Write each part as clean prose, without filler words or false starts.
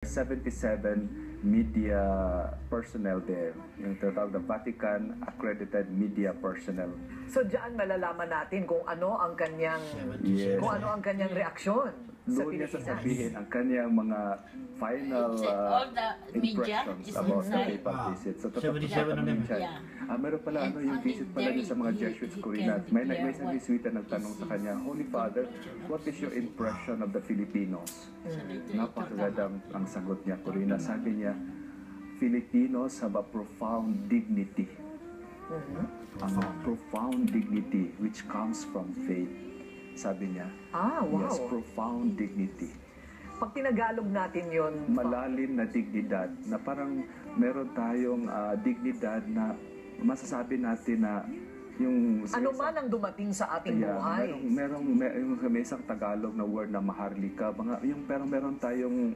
77 media personnel there, yung tinatawag na Vatican accredited media personnel. So diyan malalaman natin kung ano ang kanyang reaksyon sa Doon niya Pilipinas. sasabihin ang kanyang mga final impressions about the papal visit. So, 77 na naman. Meron pala yung visit pala niya sa mga Jesuits Corina. May isang Jesuita nagtanong sa kanya, Holy Father, what is your impression of the Filipinos? Napakagandang ang sagot niya, Corina. Sabi niya, Filipinos have a profound dignity. A profound dignity which comes from faith. Sabi niya, wow. Yes, profound dignity. Pag tinagalog natin yun, Malalim na dignidad, na parang meron tayong dignidad na masasabi natin na yung... ano man ang dumating sa ating buhay. May isang Tagalog na word na maharlika. Pero meron tayong,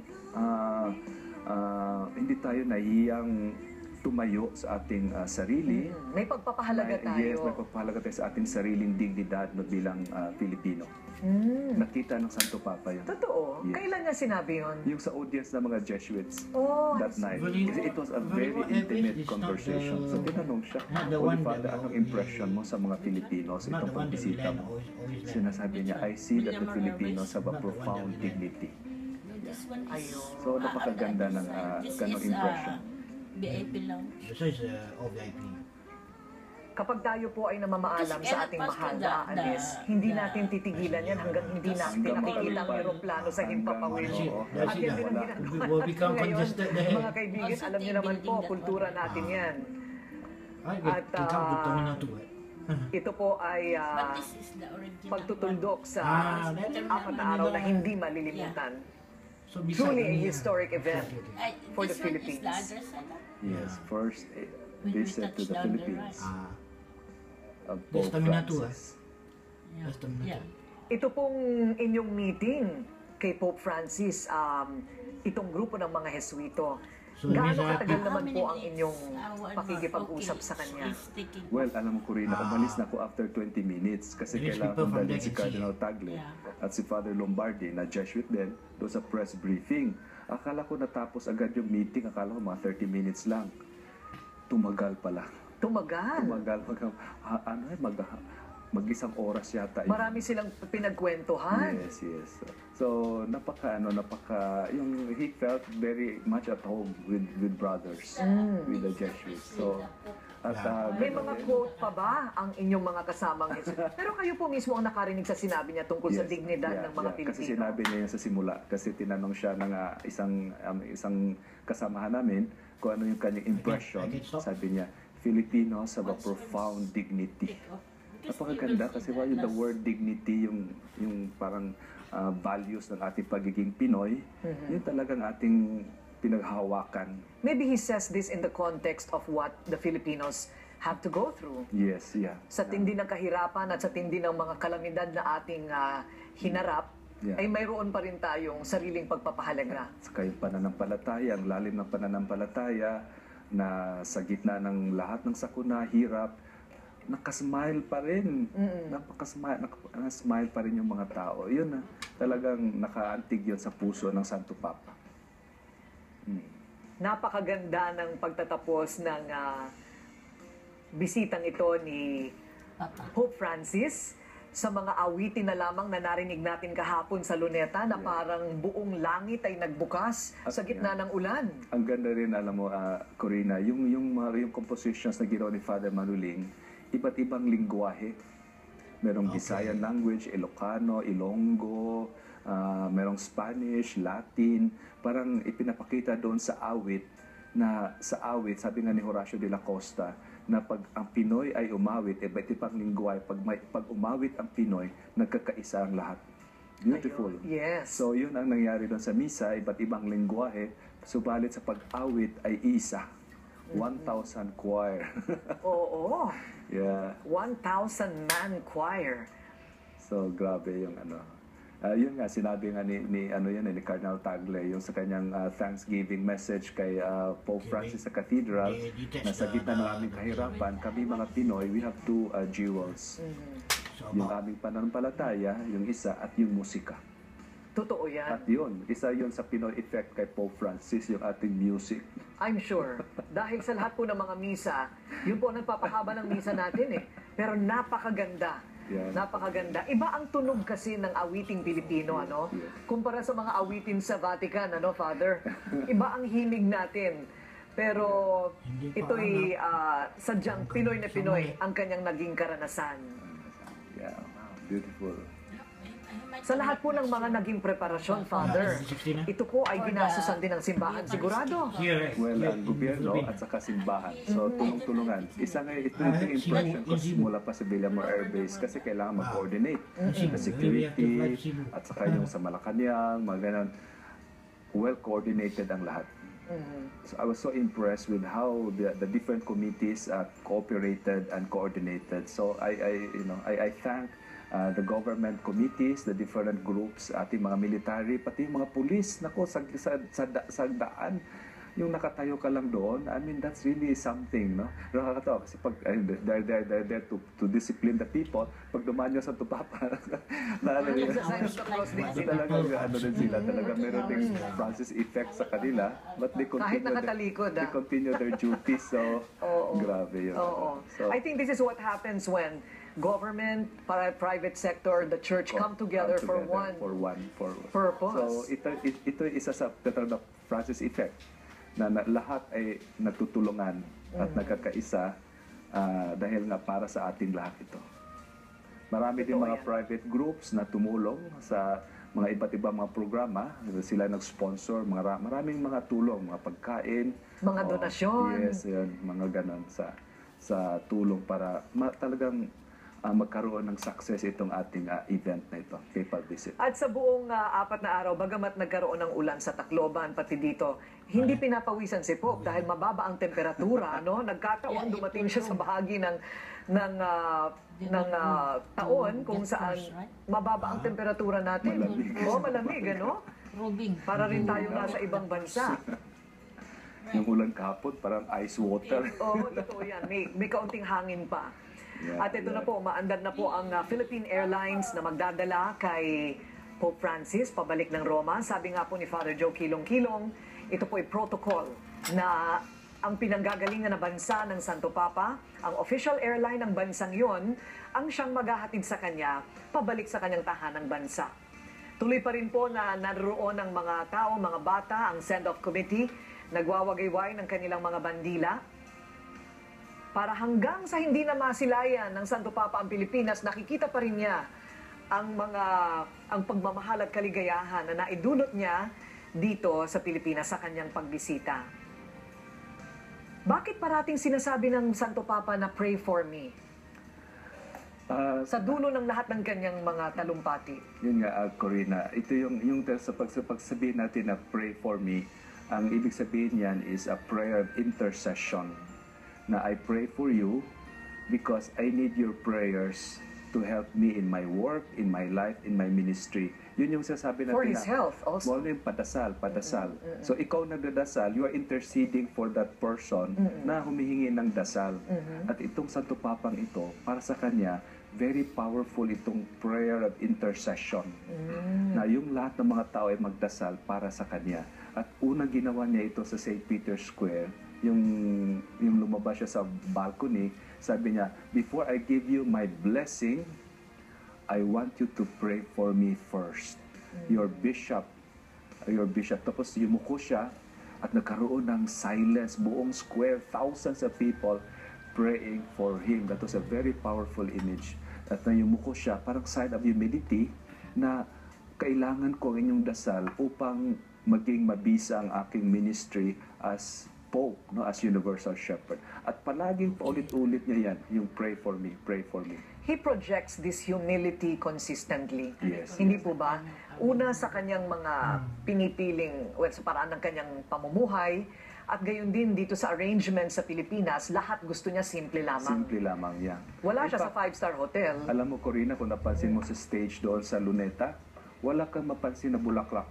hindi tayo nahiyang tumayo sa ating sarili. May pagpapahalaga tayo. Yes, may pagpapahalaga tayo sa ating sariling dignidad na bilang Pilipino. Nakita ng Santo Papa yun. Totoo? Yes. Kailan niya sinabi yun? Yung sa audience ng mga Jesuits that night. Very- Kasi it was a very intimate conversation. So tinanong siya, Holy Father, anong impression mo sa mga Filipinos itong pagbisita mo? Sinasabi niya, I see that the Filipinos have a profound dignity. Ayun. So napakaganda ng ganong impression. VIP lang. This is OVIP. Kapag tayo po ay namamaalam sa ating mahal na aalis, hindi natin titigilan yan hanggang hindi natin nakikita ang eroplano sa himpapawid. At yan din ang ginagawa will natin become ngayon. congested dahil- Mga kaibigan, alam niyo naman po, kultura natin yan. At ito po ay But this is the original pagtutundok sa apat na araw na hindi malilimutan. Truly a historic event for the Philippines. Yes, first When we visit to touch the down the Philippines of Yes, Pope kami na to, Francis. Yeah. Ito pong inyong meeting kay Pope Francis, itong grupo ng mga Jesuito, gaano katagal naman po ang inyong pakikipag-usap sa kanya? Well, alam mo, Corina, umalis na ako after 20 minutes kasi There is kailangan people kong from dalhin si Legacy. Cardinal Tagle at si Father Lombardi na Jesuit din doon sa press briefing. Akala ko natapos agad yung meeting, akala ko mga 30 minutes lang. Tumagal pala. Tumagal. Mag-isang oras yata. Marami silang pinagkwentuhan. Yes. So, he felt very much at home with brothers, with the Jesuits. So, May mga quote pa ba ang inyong mga kasamang Jesuit? Pero kayo po mismo ang nakarinig sa sinabi niya tungkol sa dignidad ng mga Pilipino. Kasi sinabi niya yun sa simula. Kasi tinanong siya ng isang kasamahan namin kung ano yung kanyang impression. Sabi niya, Filipinos have a profound dignity. Napakaganda kasi the word dignity, yung parang values ng ating pagiging Pinoy, yun talagang ating pinaghahawakan. Maybe he says this in the context of what the Filipinos have to go through. Yes, yeah. Sa tindi ng kahirapan at sa tindi ng mga kalamidad na ating hinarap, ay mayroon pa rin tayong sariling pagpapahalaga. Saka yung pananampalataya, ang lalim ng pananampalataya na sa gitna ng lahat ng sakuna, hirap, nakasmile pa rin. Nakasmile pa rin yung mga tao. Yun talagang nakaantig yun sa puso ng Santo Papa. Napakaganda ng pagtatapos ng bisitang ito ni Pope Francis sa mga awitin na lamang na narinig natin kahapon sa Luneta na parang buong langit ay nagbukas sa gitna ng ulan. Ang ganda rin, alam mo, Corina, yung compositions na ginawa ni Father Manuling, iba't ibang lingwahe. Merong Visayan language, Ilocano, Ilonggo, merong Spanish, Latin. Parang ipinapakita doon sa awit, sabi nga ni Horacio de la Costa, na pag ang Pinoy ay umawit, iba't ibang lingwahe, pag umawit ang Pinoy, nagkakaisa ang lahat. Beautiful. Yes. So yun ang nangyari doon sa misa, iba't ibang lingwahe, subalit sa pag-awit ay isa. 1,000 choir. Oo. Yeah. 1,000-man choir. So grabe yung yun nga, sinabi nga ni Cardinal Tagle, yung sa kanyang Thanksgiving message kay Pope Francis sa Cathedral, na sa gitna ng aming kahirapan, kami mga Pinoy, we have two jewels. Yung aming pananampalataya, yung isa, at yung musika. Totoo yan. At yun, isa yun sa Pinoy effect kay Pope Francis, yung ating music. I'm sure. Dahil sa lahat po ng mga misa, yun po ang nagpapahaba ng misa natin eh. Pero napakaganda. Yeah. Napakaganda. Iba ang tunog kasi ng awiting Pilipino, ano? Yes. Kumpara sa mga awitin sa Vatican, ano, Father? Iba ang hilig natin. Pero Hindi pa, ito'y sadyang Pinoy na Pinoy ang kanyang naging karanasan. Yeah, wow, beautiful. Sa lahat po ng mga naging preparasyon, Father, ito po ay ginasusan din ng simbahan, sigurado. Here, Well, ang gobyerno at saka simbahan. So, tulong-tulungan. Isa nga, ito yung impression ko mula pa sa Villamor Air Base kasi kailangan mag-coordinate. The security, at saka yung sa Malacanang, mga ganun. Well-coordinated ang lahat. So I was so impressed with how the different committees cooperated and coordinated. So I thank the government committees, the different groups, ating mga military, pati yung mga pulis. Nako, sa daan, yung nakatayo ka lang doon, I mean, that's really something, no? Nakakatawa kasi pag they're there to discipline the people, pag dumaan nyo sa tupapa, talagang ano din sila, talaga meron ding Francis effect sa kanila, but they Kahit continue, nakatalikod, they continue their duties, so grabe yun. Oo. So, I think this is what happens when government, private sector, the church come together for one purpose. So ito isa sa tinatawag na Francis effect na lahat ay nagtutulungan at nagkakaisa dahil nga para sa ating lahat ito. Marami din mga private groups na tumulong sa mga iba't ibang mga programa. Sila nag-sponsor, maraming mga tulong, mga pagkain, Mga donasyon. Yes, yun, mga ganon sa tulong para talagang magkaroon ng success itong ating event na ito, papal visit. At sa buong 4 na araw, bagamat nagkaroon ng ulan sa Tacloban, pati dito, hindi pinapawisan si Pope dahil mababa ang temperatura, no? Nagkataon dumating siya sa bahagi ng taon kung saan mababa ang temperatura natin. Malamig, ano? Para rin tayo nasa ibang bansa. Yung ulan kahapon, parang ice water. Oo, totoo yan. May kaunting hangin pa. Yeah, At ito na po, maandar na po ang Philippine Airlines na magdadala kay Pope Francis pabalik ng Roma. Sabi nga po ni Father Joe Kilong-Kilong, ito po ay protocol na ang pinanggagalingan na bansa ng Santo Papa, ang official airline ng bansang yon, ang siyang maghahatid sa kanya pabalik sa kanyang tahanang bansa. Tuloy pa rin po na naroon ang mga tao, mga bata, ang send-off committee, nagwawagayway ng kanilang mga bandila, para hanggang sa hindi na masilayan ng Santo Papa ang Pilipinas, nakikita pa rin niya ang pagmamahal at kaligayahan na naidulot niya dito sa Pilipinas sa kanyang pagbisita. Bakit parating sinasabi ng Santo Papa na pray for me? Sa dulo ng lahat ng kanyang mga talumpati. Yun nga, Corina, ito yung sa pagsabihin natin na pray for me, ang ibig sabihin niyan is a prayer of intercession. Na I pray for you because I need your prayers to help me in my work, in my life, in my ministry. Yun yung sasabi natin For his health also. Yung padasal. So ikaw nagdadasal, you are interceding for that person na humihingi ng dasal. At itong Santo Papang ito, para sa kanya, very powerful itong prayer of intercession. Na yung lahat ng mga tao ay magdasal para sa kanya. At unang ginawa niya ito sa St. Peter's Square, yung lumabas siya sa balcony, sabi niya, before I give you my blessing, I want you to pray for me first. Your bishop. Tapos yumuko siya at nagkaroon ng silence, buong square, thousands of people praying for him. That was a very powerful image. At na yumuko siya, parang sign of humility na kailangan ko ang inyong dasal upang maging mabisa ang aking ministry as Pope, no, as Universal Shepherd. At palaging paulit-ulit niya yan, yung pray for me, pray for me. He projects this humility consistently. Yes. Hindi po ba? Una sa kanyang mga pinipiling, sa paraan ng kanyang pamumuhay, at gayon din dito sa arrangement sa Pilipinas, lahat gusto niya simple lamang. Simple lamang, yeah. Wala siya sa 5-star hotel. Alam mo, Corina, kung napansin mo sa stage doon sa Luneta, wala kang mapansin na bulaklak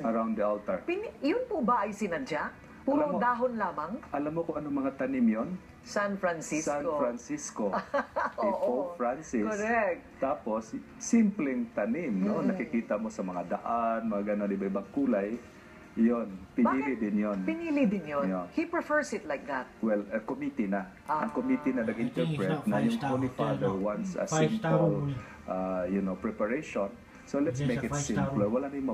around the altar. Yun po ba ay sinadya? Puro dahon lamang? Alam mo kung anong mga tanim yon? San Francisco. San Francisco. Kay Oo, Pope Francis. correct. Tapos, simpleng tanim, no? Nakikita mo sa mga daan, mga gano'n, iba-ibang kulay. Yon, pinili Bakit? din yon. Pinili din yun? Yeah. He prefers it like that. Well, a committee na. Ang committee na nag-interpret I think it's na not yung five-star Holy hotel, Father no? wants a Five-star simple, room. preparation. So let's Yes, make a it five-star simpler. room. Wala na yung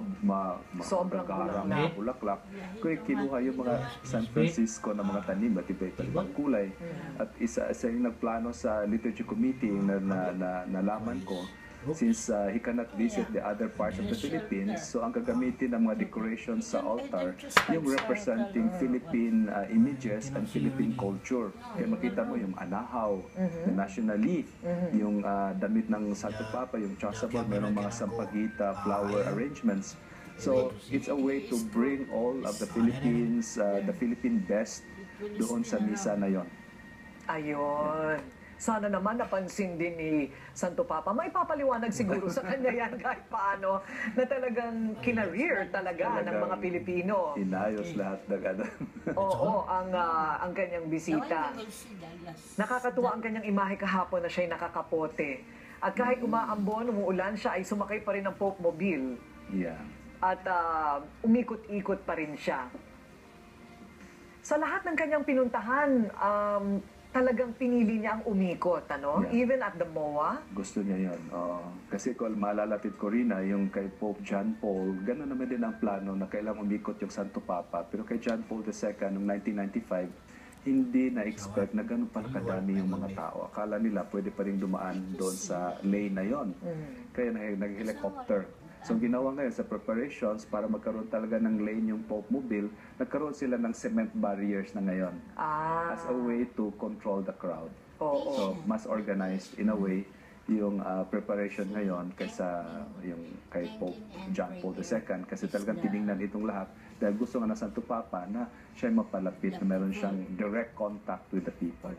Sobrang magagarang bulaklak. na bulaklak. Kaya kinuha yung mga San Francisco na mga tanim at iba-ibang kulay. At isa yung nagplano sa liturgy committee na nalaman ko, since he cannot visit the other parts of the Philippines, so ang gagamitin ng mga decorations sa altar, yung representing Philippine images and Philippine culture. Kaya makita mo yung anahaw, the national leaf, yung damit ng Santo Papa, yung chasuble, mayroong mga sampagita, flower arrangements. So it's a way to bring all of the Philippines, the Philippine best doon sa misa na yon. Ayun. Sana naman napansin din ni Santo Papa. May papaliwanag siguro sa kanya yan kahit paano na talagang kinareer talaga ng mga Pilipino. Inayos lahat ng ano. Oo, ang kanyang bisita. Nakakatuwa ang kanyang imahe kahapon na siya'y nakakapote. At kahit umaambon, umuulan, siya ay sumakay pa rin ng Pope Mobile. Yeah. At umikot-ikot pa rin siya. Sa lahat ng kanyang pinuntahan, talagang pinili niya ang umikot, ano? Yeah. Even at the MOA. Gusto niya yun. Kasi kung malalapit ko rin yung kay Pope John Paul, gano'n naman din ang plano na kailangang umikot yung Santo Papa. Pero kay John Paul II noong 1995, hindi na-expect na gano'n pala kadami yung mga tao. Akala nila pwede pa rin dumaan doon sa lane na yon. Kaya nag-helicopter. So, ang ginawa ngayon sa preparations para magkaroon talaga ng lane yung Pope Mobile, nagkaroon sila ng cement barriers na ngayon as a way to control the crowd. Oo. So, mas organized in a way yung preparation ngayon kaysa yung kay Pope John Paul II kasi talagang tiningnan itong lahat dahil gusto nga ng Santo Papa na siya mapalapit na meron siyang direct contact with the people.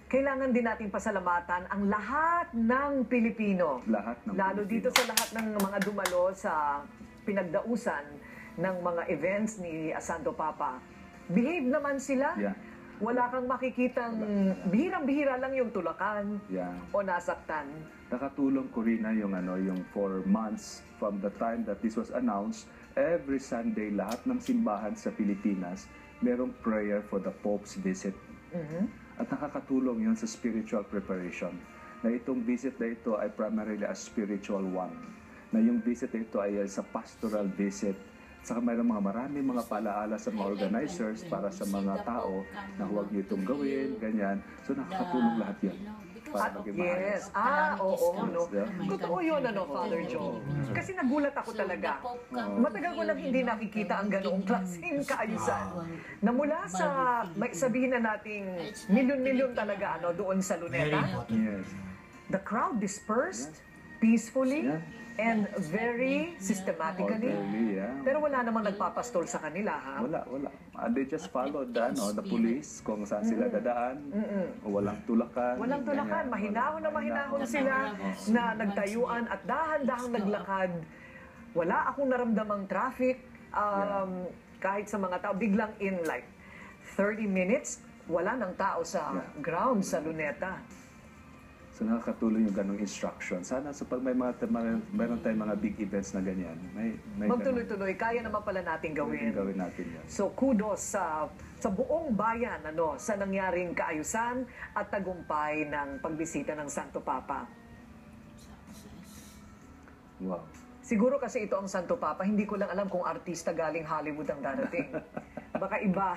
Kailangan din nating pasalamatan ang lahat ng Pilipino. Lahat ng Lalo Pilipino. dito sa lahat ng mga dumalo sa pinagdausan ng mga events ni Santo Papa. Behave naman sila. Yeah. Wala kang makikitang bihirang-bihira lang yung tulakan Yeah. o nasaktan. Nakatulong ko rin na yung 4 months from the time that this was announced, every Sunday lahat ng simbahan sa Pilipinas merong prayer for the Pope's visit. At nakakatulong yun sa spiritual preparation. Na itong visit na ito ay primarily a spiritual one. Na yung visit na ito ay sa pastoral visit. Saka mayroong maraming mga paalaala sa mga organizers para sa mga tao na huwag niyo itong gawin, ganyan. So nakakatulong lahat yan. Para maging Yes. maayos. Oo, no. Yeah. Totoo yun, Father Joe. Kasi nagulat ako talaga. Matagal ko nang hindi nakikita ang ganoong klaseng kaayusan. Na mula sa, sabihin na nating milyon-milyon talaga doon sa Luneta, Yes. the crowd dispersed peacefully Yeah. and very systematically. Orderly, yeah. Pero wala namang nagpapastol sa kanila, ha? Wala. They just followed the police kung saan sila dadaan. Walang tulakan. Walang tulakan. ganyan. Mahinahon na mahinahon sila na nagtayuan at dahan-dahang naglakad. Wala akong naramdamang traffic. Kahit sa mga tao, biglang in like 30 minutes, wala ng tao sa ground sa Luneta. So nakakatulong yung ganong instruction. Sana sa pag mayroon tayong mga big events na ganyan, may Magtuloy-tuloy, kaya naman pala natin gawin. gawin natin yan. So kudos sa buong bayan sa nangyaring kaayusan at tagumpay ng pagbisita ng Santo Papa. Wow. Siguro kasi ito ang Santo Papa, hindi ko lang alam kung artista galing Hollywood ang darating. Baka iba.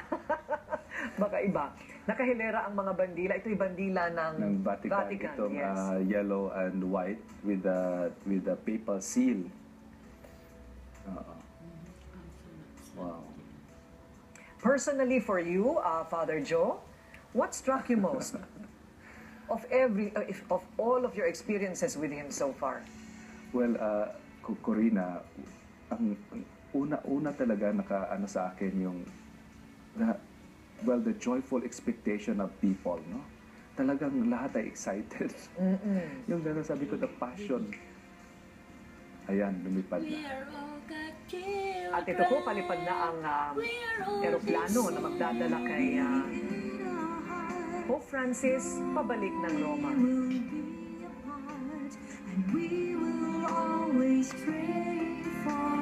Baka iba. Nakahilera ang mga bandila. Ito'y bandila ng Vatican, itong yellow and white with the papal seal. Wow. Personally for you, Father Joe, what struck you most of all of your experiences with him so far? Well, Corina, ang una talaga nakaano sa akin yung the joyful expectation of people, no? Talagang lahat ay excited. Yung gano'n sabi ko, the passion. Ayan, lumipad na. We are all God At ito po, palipad na ang eroplano na magdadala kay Pope Francis pabalik ng Roma. And we will always pray for